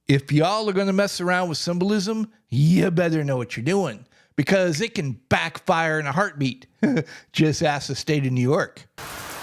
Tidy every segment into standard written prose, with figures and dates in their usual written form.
If y'all are going to mess around with symbolism, you better know what you're doing, because it can backfire in a heartbeat. Just ask the state of New York.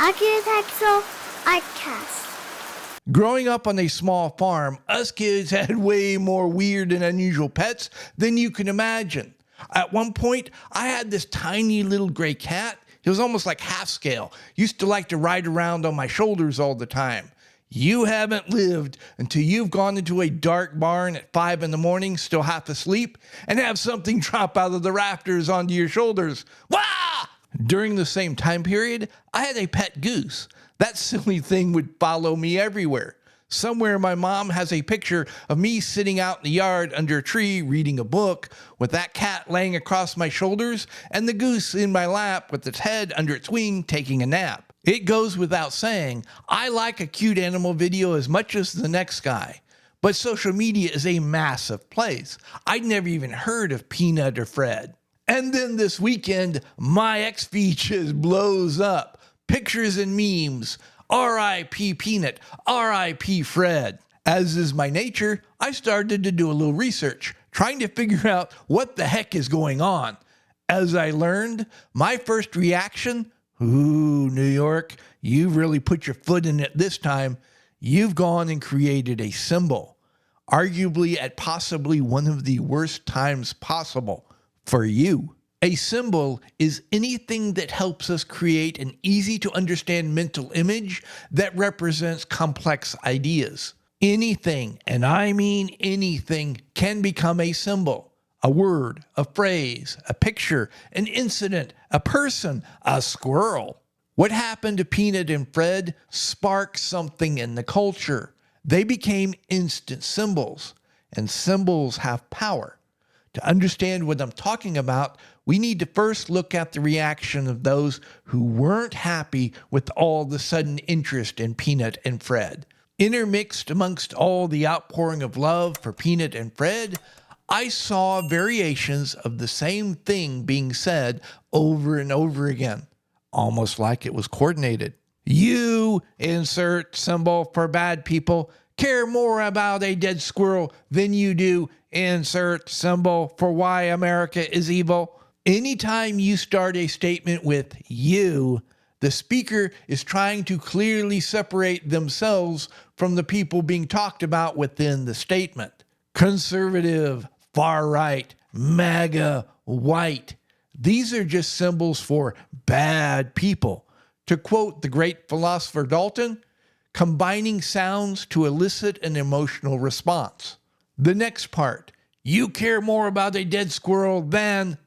Architectural Artcast. Growing up on a small farm, us kids had way more weird and unusual pets than you can imagine. At one point, I had this tiny little gray cat. He was almost like half scale. Used to like to ride around on my shoulders all the time. You haven't lived until you've gone into a dark barn at 5 a.m, still half asleep, and have something drop out of the rafters onto your shoulders. Wah! During the same time period, I had a pet goose. That silly thing would follow me everywhere. Somewhere my mom has a picture of me sitting out in the yard under a tree reading a book with that cat laying across my shoulders and the goose in my lap with its head under its wing taking a nap. It goes without saying, I like a cute animal video as much as the next guy. But social media is a massive place. I'd never even heard of Peanut or Fred. And then this weekend, my ex-feed just blows up. Pictures and memes. R.I.P. Peanut, R.I.P. Fred. As is my nature, I started to do a little research, trying to figure out what the heck is going on. As I learned, my first reaction, ooh, New York, you've really put your foot in it this time. You've gone and created a symbol, arguably at possibly one of the worst times possible for you. A symbol is anything that helps us create an easy-to-understand mental image that represents complex ideas. Anything, and I mean anything, can become a symbol. A word, a phrase, a picture, an incident, a person, a squirrel. What happened to Peanut and Fred sparked something in the culture. They became instant symbols, and symbols have power. To understand what I'm talking about, we need to first look at the reaction of those who weren't happy with all the sudden interest in Peanut and Fred. Intermixed amongst all the outpouring of love for Peanut and Fred, I saw variations of the same thing being said over and over again, almost like it was coordinated. You, insert symbol for bad people, care more about a dead squirrel than you do, insert symbol for why America is evil. Anytime you start a statement with you, the speaker is trying to clearly separate themselves from the people being talked about within the statement. Conservative, far right, MAGA, white. These are just symbols for bad people. To quote the great philosopher Dalton, combining sounds to elicit an emotional response. The next part, you care more about a dead squirrel than ...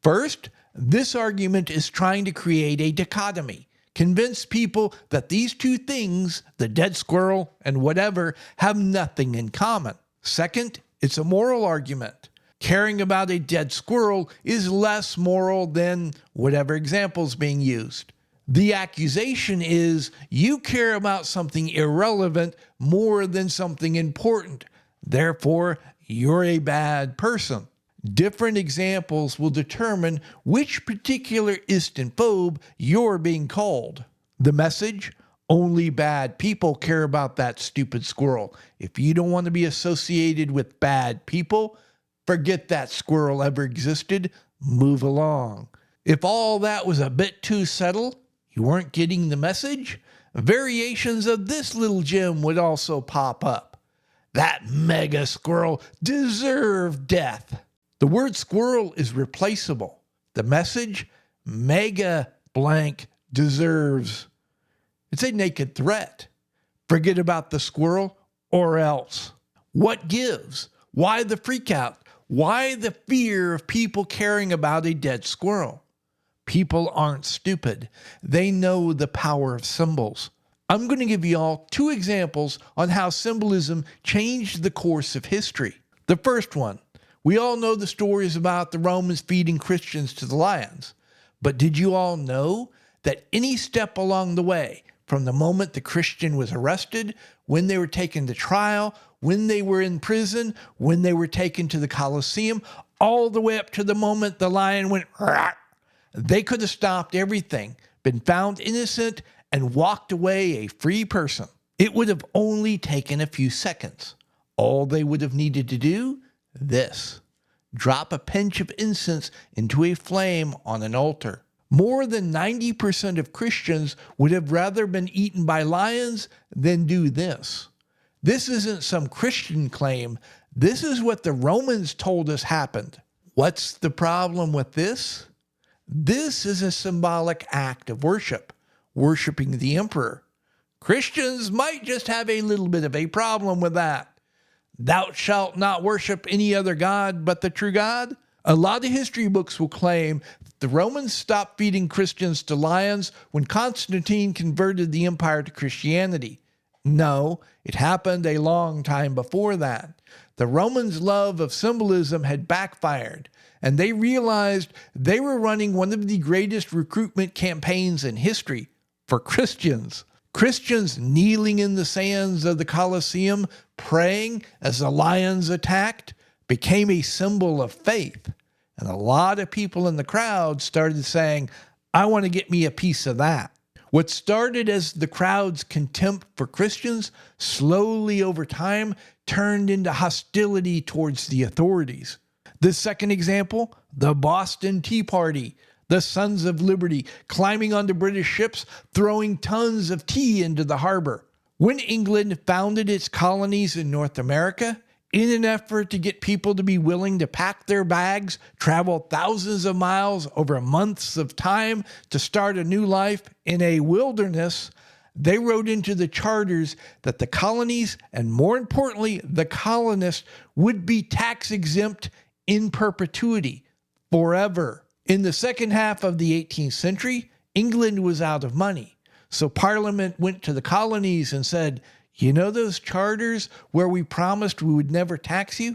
First, this argument is trying to create a dichotomy, convince people that these two things, the dead squirrel and whatever, have nothing in common. Second, it's a moral argument. Caring about a dead squirrel is less moral than whatever example is being used. The accusation is you care about something irrelevant more than something important. Therefore, you're a bad person. Different examples will determine which particular istantphobe you're being called. The message, only bad people care about that stupid squirrel. If you don't want to be associated with bad people, forget that squirrel ever existed, move along. If all that was a bit too subtle, you weren't getting the message, variations of this little gem would also pop up. That mega squirrel deserved death. The word squirrel is replaceable. The message, mega blank deserves. It's a naked threat. Forget about the squirrel or else. What gives? Why the freak out? Why the fear of people caring about a dead squirrel? People aren't stupid. They know the power of symbols. I'm going to give you all two examples on how symbolism changed the course of history. The first one, we all know the stories about the Romans feeding Christians to the lions. But did you all know that any step along the way, from the moment the Christian was arrested, when they were taken to trial, when they were in prison, when they were taken to the Colosseum, all the way up to the moment the lion went, rah, they could have stopped everything, been found innocent, and walked away a free person. It would have only taken a few seconds. All they would have needed to do? This. Drop a pinch of incense into a flame on an altar. More than 90% of Christians would have rather been eaten by lions than do this. This isn't some Christian claim. This is what the Romans told us happened. What's the problem with this? This is a symbolic act of worship, worshiping the emperor. Christians might just have a little bit of a problem with that. Thou shalt not worship any other god but the true God. A lot of history books will claim the Romans stopped feeding Christians to lions when Constantine converted the empire to Christianity. No, it happened a long time before that. The Romans' love of symbolism had backfired, and they realized they were running one of the greatest recruitment campaigns in history for Christians. Christians kneeling in the sands of the Colosseum, praying as the lions attacked, became a symbol of faith. And a lot of people in the crowd started saying, I want to get me a piece of that. What started as the crowd's contempt for Christians slowly over time turned into hostility towards the authorities. The second example, the Boston Tea Party. The Sons of Liberty climbing onto British ships, throwing tons of tea into the harbor. When England founded its colonies in North America, in an effort to get people to be willing to pack their bags, travel thousands of miles over months of time to start a new life in a wilderness, they wrote into the charters that the colonies, and more importantly, the colonists, would be tax exempt in perpetuity, forever. In the second half of the 18th century, England was out of money. So Parliament went to the colonies and said, you know those charters where we promised we would never tax you?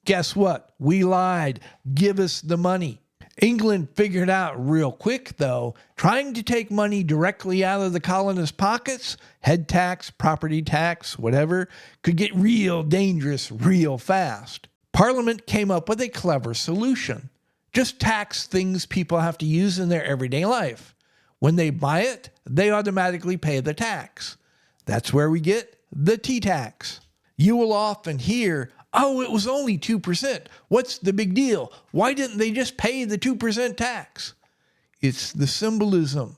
Guess what? We lied. Give us the money. England figured out real quick, though, trying to take money directly out of the colonists' pockets, head tax, property tax, whatever, could get real dangerous real fast. Parliament came up with a clever solution. Just tax things people have to use in their everyday life. When they buy it, they automatically pay the tax. That's where we get the tea tax. You will often hear, oh, it was only 2%. What's the big deal? Why didn't they just pay the 2% tax? It's the symbolism.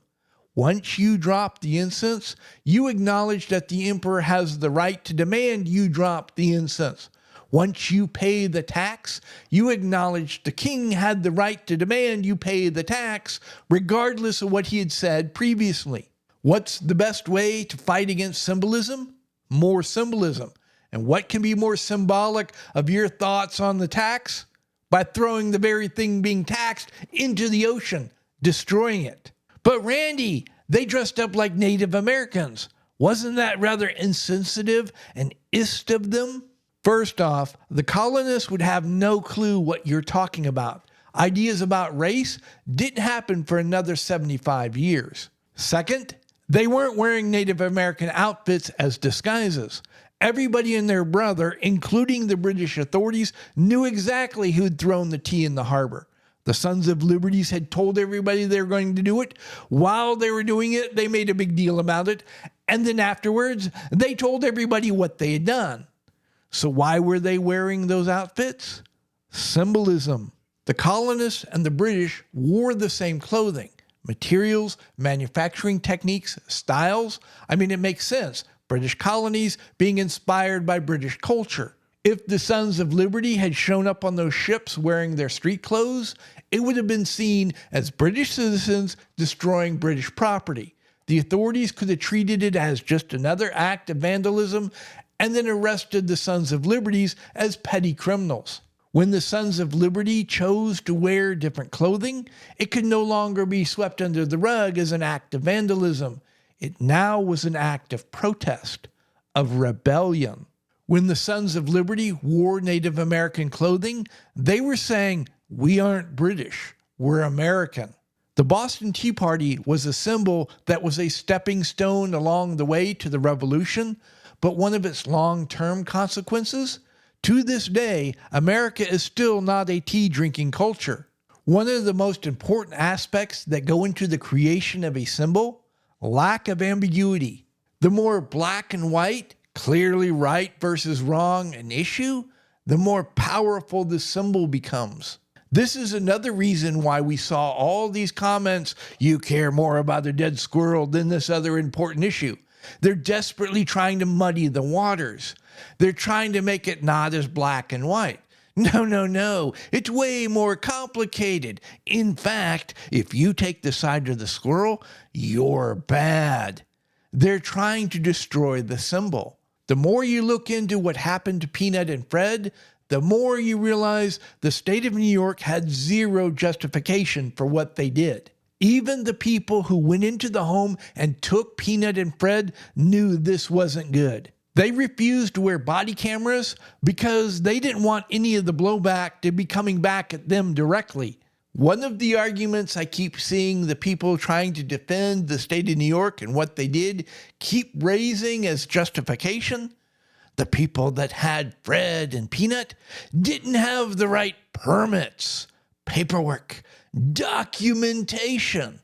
Once you drop the incense, you acknowledge that the emperor has the right to demand you drop the incense. Once you pay the tax, you acknowledge the king had the right to demand you pay the tax, regardless of what he had said previously. What's the best way to fight against symbolism? More symbolism. And what can be more symbolic of your thoughts on the tax? By throwing the very thing being taxed into the ocean, destroying it. But Randy, they dressed up like Native Americans. Wasn't that rather insensitive and ist of them? First off, the colonists would have no clue what you're talking about. Ideas about race didn't happen for another 75 years. Second, they weren't wearing Native American outfits as disguises. Everybody and their brother, including the British authorities, knew exactly who'd thrown the tea in the harbor. The Sons of Liberties had told everybody they were going to do it. While they were doing it, they made a big deal about it. And then afterwards, they told everybody what they had done. So why were they wearing those outfits? Symbolism. The colonists and the British wore the same clothing. Materials, manufacturing techniques, styles. I mean, it makes sense. British colonies being inspired by British culture. If the Sons of Liberty had shown up on those ships wearing their street clothes, it would have been seen as British citizens destroying British property. The authorities could have treated it as just another act of vandalism and then arrested the Sons of Liberties as petty criminals. When the Sons of Liberty chose to wear different clothing, it could no longer be swept under the rug as an act of vandalism. It now was an act of protest, of rebellion. When the Sons of Liberty wore Native American clothing, they were saying, we aren't British, we're American. The Boston Tea Party was a symbol that was a stepping stone along the way to the revolution, but one of its long-term consequences? To this day, America is still not a tea-drinking culture. One of the most important aspects that go into the creation of a symbol? Lack of ambiguity. The more black and white, clearly right versus wrong an issue, the more powerful the symbol becomes. This is another reason why we saw all these comments, "You care more about a dead squirrel than this other important issue." They're desperately trying to muddy the waters. They're trying to make it not as black and white. No, no, no. It's way more complicated. In fact, if you take the side of the squirrel, you're bad. They're trying to destroy the symbol. The more you look into what happened to Peanut and Fred, the more you realize the state of New York had zero justification for what they did. Even the people who went into the home and took Peanut and Fred knew this wasn't good. They refused to wear body cameras because they didn't want any of the blowback to be coming back at them directly. One of the arguments I keep seeing the people trying to defend the state of New York and what they did keep raising as justification: the people that had Fred and Peanut didn't have the right permits, paperwork, documentation.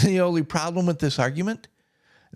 The only problem with this argument?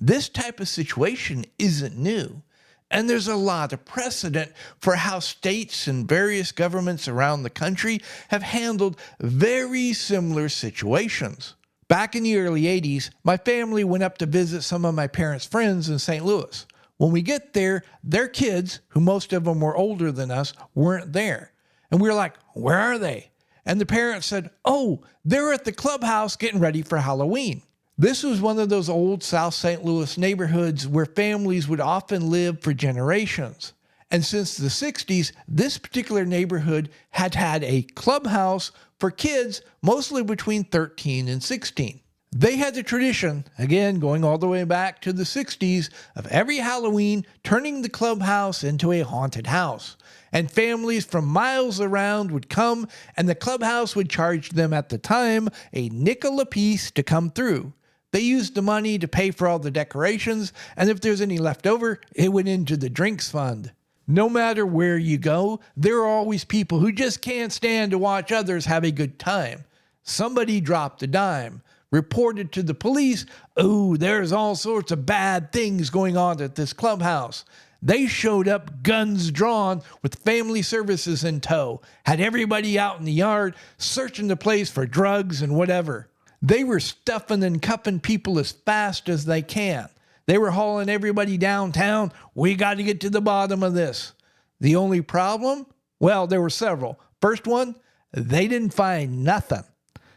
This type of situation isn't new, and there's a lot of precedent for how states and various governments around the country have handled very similar situations. Back in the early 80s, my family went up to visit some of my parents' friends in St. Louis. When we get there, their kids, who most of them were older than us, weren't there. And we were like, "Where are they?" And the parents said, "Oh, they're at the clubhouse getting ready for Halloween." This was one of those old South St. Louis neighborhoods where families would often live for generations. And since the 60s, this particular neighborhood had had a clubhouse for kids mostly between 13 and 16. They had the tradition, again going all the way back to the 60s, of every Halloween turning the clubhouse into a haunted house. And families from miles around would come, and the clubhouse would charge them at the time a nickel apiece to come through. They used the money to pay for all the decorations, and if there's any left over, it went into the drinks fund. No matter where you go, there are always people who just can't stand to watch others have a good time. Somebody dropped a dime, reported to the police, "Oh, there's all sorts of bad things going on at this clubhouse." They showed up, guns drawn, with family services in tow, had everybody out in the yard searching the place for drugs and whatever. They were stuffing and cuffing people as fast as they can. They were hauling everybody downtown. "We got to get to the bottom of this." The only problem? Well, there were several. First one, they didn't find nothing.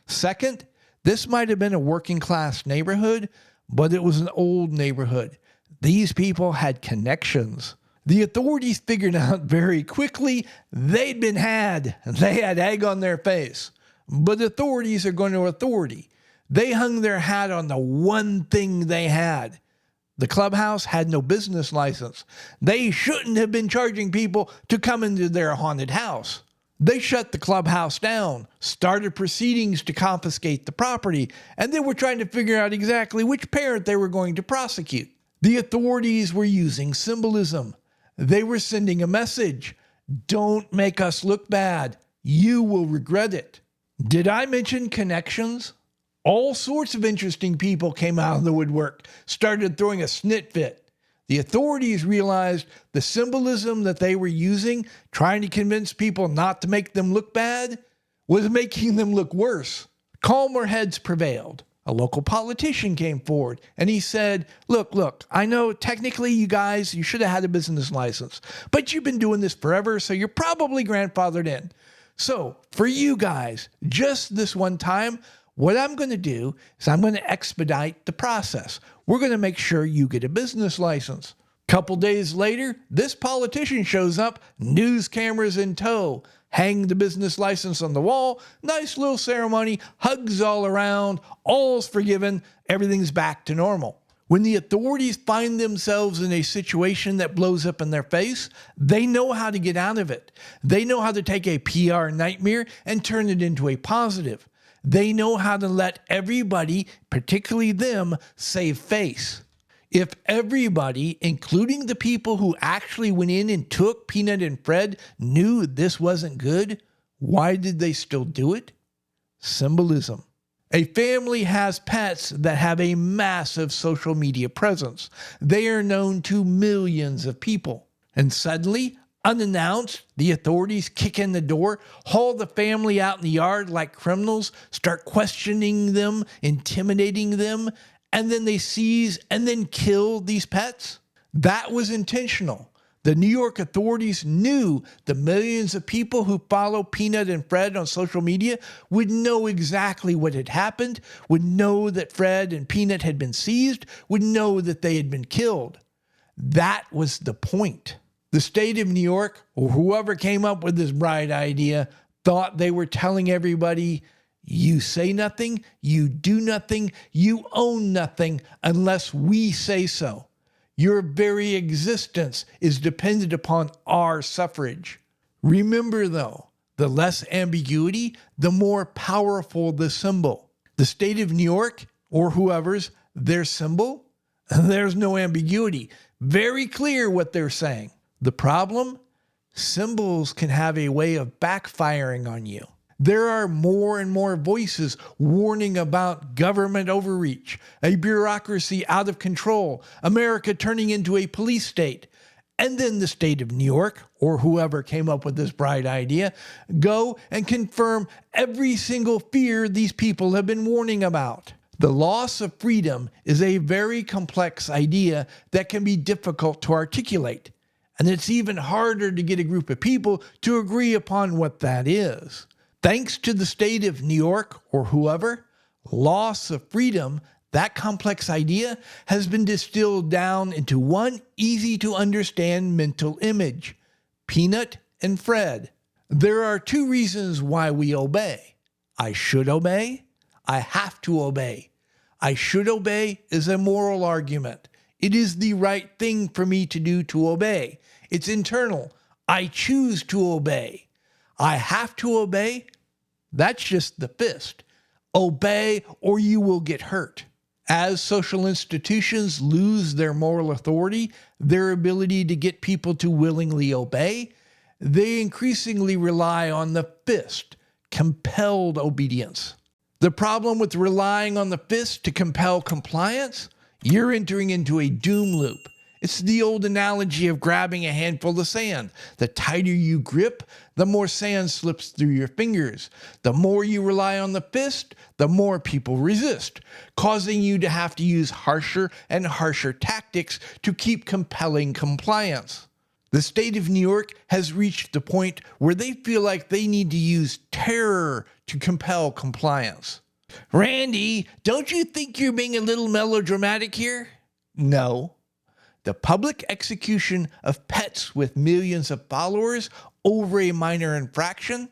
Second, this might have been a working class neighborhood, but it was an old neighborhood. These people had connections. The authorities figured out very quickly they'd been had. They had egg on their face. But authorities are going to authority. They hung their hat on the one thing they had. The clubhouse had no business license. They shouldn't have been charging people to come into their haunted house. They shut the clubhouse down, started proceedings to confiscate the property, and they were trying to figure out exactly which parent they were going to prosecute. The authorities were using symbolism. They were sending a message: "Don't make us look bad. You will regret it." Did I mention connections? All sorts of interesting people came out of the woodwork, started throwing a snit fit. The authorities realized the symbolism that they were using, trying to convince people not to make them look bad, was making them look worse. Calmer heads prevailed. A local politician came forward and he said, look, I know technically you guys, you should have had a business license, but you've been doing this forever, so you're probably grandfathered in. So for you guys, just this one time, what I'm going to do is I'm going to expedite the process. We're going to make sure you get a business license. Couple days later, this politician shows up, news cameras in tow, hang the business license on the wall, nice little ceremony, hugs all around, all's forgiven, everything's back to normal. When the authorities find themselves in a situation that blows up in their face, they know how to get out of it. They know how to take a PR nightmare and turn it into a positive. They know how to let everybody, particularly them, save face. If everybody, including the people who actually went in and took Peanut and Fred, knew this wasn't good, why did they still do it? Symbolism. A family has pets that have a massive social media presence. They are known to millions of people. And suddenly, unannounced, the authorities kick in the door, haul the family out in the yard like criminals, start questioning them, intimidating them, and then they seize and then kill these pets. That was intentional. The New York authorities knew the millions of people who follow Peanut and Fred on social media would know exactly what had happened, would know that Fred and Peanut had been seized, would know that they had been killed. That was the point. The state of New York, or whoever came up with this bright idea, thought they were telling everybody, you say nothing, you do nothing, you own nothing unless we say so. Your very existence is dependent upon our suffrage. Remember, though, the less ambiguity, the more powerful the symbol. The state of New York, or whoever's, their symbol, there's no ambiguity. Very clear what they're saying. The problem? Symbols can have a way of backfiring on you. There are more and more voices warning about government overreach, a bureaucracy out of control, America turning into a police state. And then the state of New York, or whoever came up with this bright idea, go and confirm every single fear these people have been warning about. The loss of freedom is a very complex idea that can be difficult to articulate. And it's even harder to get a group of people to agree upon what that is. Thanks to the state of New York, or whoever, loss of freedom, that complex idea has been distilled down into one easy-to-understand mental image: Peanut and Fred. There are two reasons why we obey. I should obey. I have to obey. I should obey is a moral argument. It is the right thing for me to do to obey. It's internal. I choose to obey. I have to obey. That's just the fist. Obey or you will get hurt. As social institutions lose their moral authority, their ability to get people to willingly obey, they increasingly rely on the fist, compelled obedience. The problem with relying on the fist to compel compliance? You're entering into a doom loop. It's the old analogy of grabbing a handful of sand. The tighter you grip, the more sand slips through your fingers. The more you rely on the fist, the more people resist, causing you to have to use harsher and harsher tactics to keep compelling compliance. The state of New York has reached the point where they feel like they need to use terror to compel compliance. Randy, don't you think you're being a little melodramatic here? No. The public execution of pets with millions of followers over a minor infraction?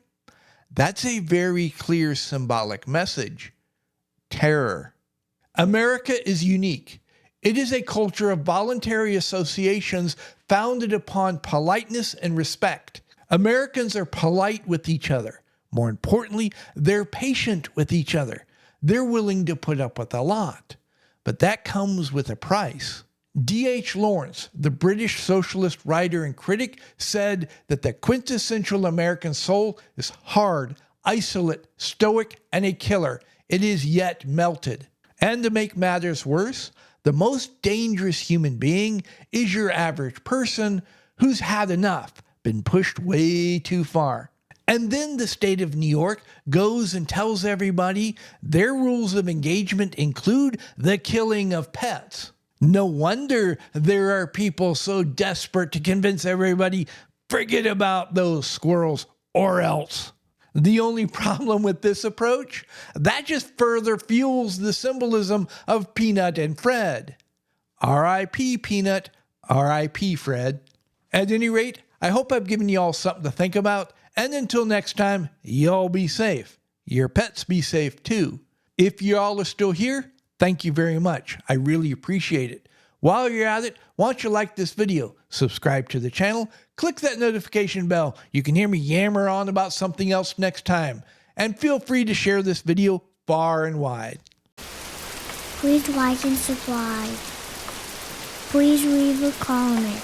That's a very clear symbolic message. Terror. America is unique. It is a culture of voluntary associations founded upon politeness and respect. Americans are polite with each other. More importantly, they're patient with each other. They're willing to put up with a lot. But that comes with a price. D.H. Lawrence, the British socialist writer and critic, said that the quintessential American soul is hard, isolate, stoic, and a killer. It is yet melted. And to make matters worse, the most dangerous human being is your average person who's had enough, been pushed way too far. And then the state of New York goes and tells everybody their rules of engagement include the killing of pets. No wonder there are people so desperate to convince everybody, forget about those squirrels or else. The only problem with this approach? That just further fuels the symbolism of Peanut and Fred. R.I.P. Peanut, R.I.P. Fred. At any rate, I hope I've given you all something to think about, and until next time, y'all be safe. Your pets be safe too. If y'all are still here, thank you very much. I really appreciate it. While you're at it, why don't you like this video, subscribe to the channel, click that notification bell. You can hear me yammer on about something else next time. And feel free to share this video far and wide. Please like and subscribe. Please leave a comment.